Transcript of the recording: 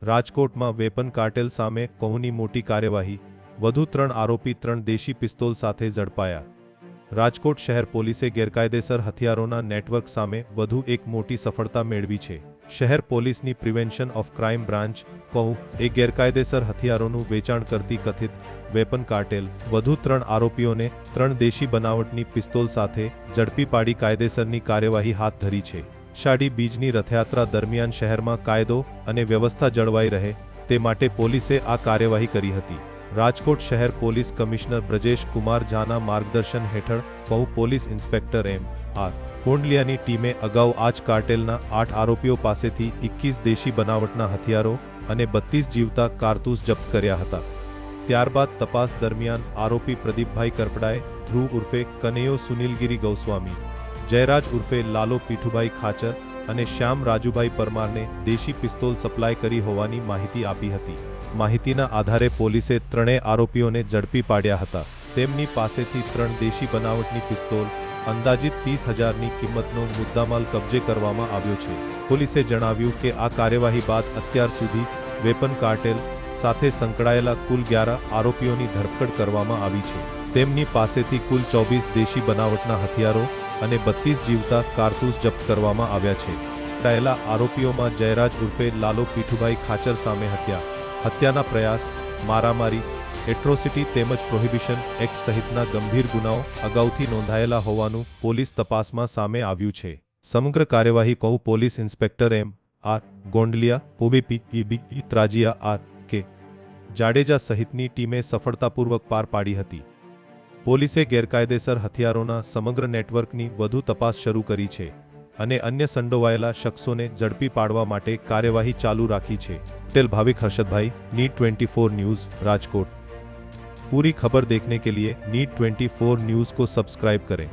રાજકોટમાં weapon cartel સામે કૌની મોટી કાર્યવાહી, વધુ 3 આરોપી 3 દેશી પિસ્તોલ સાથે ઝડપાયા. રાજકોટ શહેર પોલીસે ગેરકાયદેસર હથિયારોના નેટવર્ક સામે વધુ એક મોટી સફળતા મેળવી છે. શહેર પોલીસની પ્રિવેન્શન ઓફ ક્રાઇમ બ્રાન્ચ કૌ એ ગેરકાયદેસર હથિયારોનું વેચાણ કરતી કથિત વેપન કાર્ટેલ વધુ 3 આરોપીઓને 3 દેશી બનાવટની પિસ્તોલ સાથે ઝડપી પાડી કાયદેસરની કાર્યવાહી હાથ ધરી છે. અષાઢી બીજની રથયાત્રા દરમિયાન શહેરમાં કાયદો અને વ્યવસ્થા જળવાઈ રહે તે માટે પોલીસે આ કાર્યવાહી કરી હતી. રાજકોટ શહેર પોલીસ કમિશનર બ્રજેશ કુમાર ઝાના માર્ગદર્શન હેઠળ કૌ પોલીસ ઇન્સ્પેક્ટર એમ.આર. કોંડલિયાની ટીમે અગાઉ આ જ કાર્ટેલના 8 આરોપીઓ પાસેથી 21 દેશી બનાવટના હથિયારો અને 32 જીવતા કારતૂસ જપ્ત કર્યા હતા. ત્યારબાદ તપાસ દરમિયાન આરોપી પ્રદીપભાઈ કરપડાએ ધ્રુવ ઉર્ફે કનૈયો સુનિલગીરી ગૌસ્વામી, જયરાજ ઉર્ફે લાલો પીઠુભાઈ ખાચર અને શ્યામ રાજુભાઈ પરમારને દેશી પિસ્તોલ સપ્લાય કરી હોવાની માહિતી આપી હતી. માહિતીના આધારે પોલીસે 3 આરોપીઓને ઝડપી પાડ્યા હતા. તેમની પાસેથી 3 દેશી બનાવટની પિસ્તોલ અંદાજિત 30,000ની કિંમતનો મુદ્દામાલ કબજે કરવામાં આવ્યો છે. પોલીસે જણાવ્યું કે આ કાર્યવાહી બાદ અત્યાર સુધી વેપન કાર્ટેલ સાથે સંકળાયેલા કુલ 11 આરોપીઓની ધરપકડ કરવામાં આવી છે. તેમની પાસેથી કુલ 24 દેશી બનાવટના હથિયારો અને 32 જીવતા કારતૂસ જપ્ત કરવામાં આવ્યા છે. પકડાયેલા આરોપીઓમાં જયરાજ ઉર્ફે લાલો પીઠુભાઈ ખાચર સામે હત્યાના પ્રયાસ, મારામારી, એટ્રોસિટી તેમજ પ્રોહિબિશન એક્ટ સહિતના ગંભીર ગુનાઓ અગાઉથી નોંધાયેલા હોવાનું પોલીસ તપાસમાં સામે આવ્યું છે. સમગ્ર કાર્યવાહી કૌ પોલીસ ઇન્સ્પેક્ટર એમ.આર. ગોંડલિયા, ઓબીપી ત્રાજિયા આર.કે. જાડેજા સહિતની ટીમે સફળતાપૂર્વક પાર પાડી હતી. પોલીસે ગેરકાયદેસર હથિયારોના સમગ્ર નેટવર્કની વધુ તપાસ શરૂ કરી છે અને અન્ય સંડોવાયેલા શખ્સોને ઝડપી પાડવા માટે કાર્યવાહી ચાલુ રાખી છે. पटेल भाविक हर्षदभाई, नीट 24 न्यूज़, राजकोट। पूरी खबर देखने के लिए नीट 24 न्यूज़ को सब्सक्राइब करें।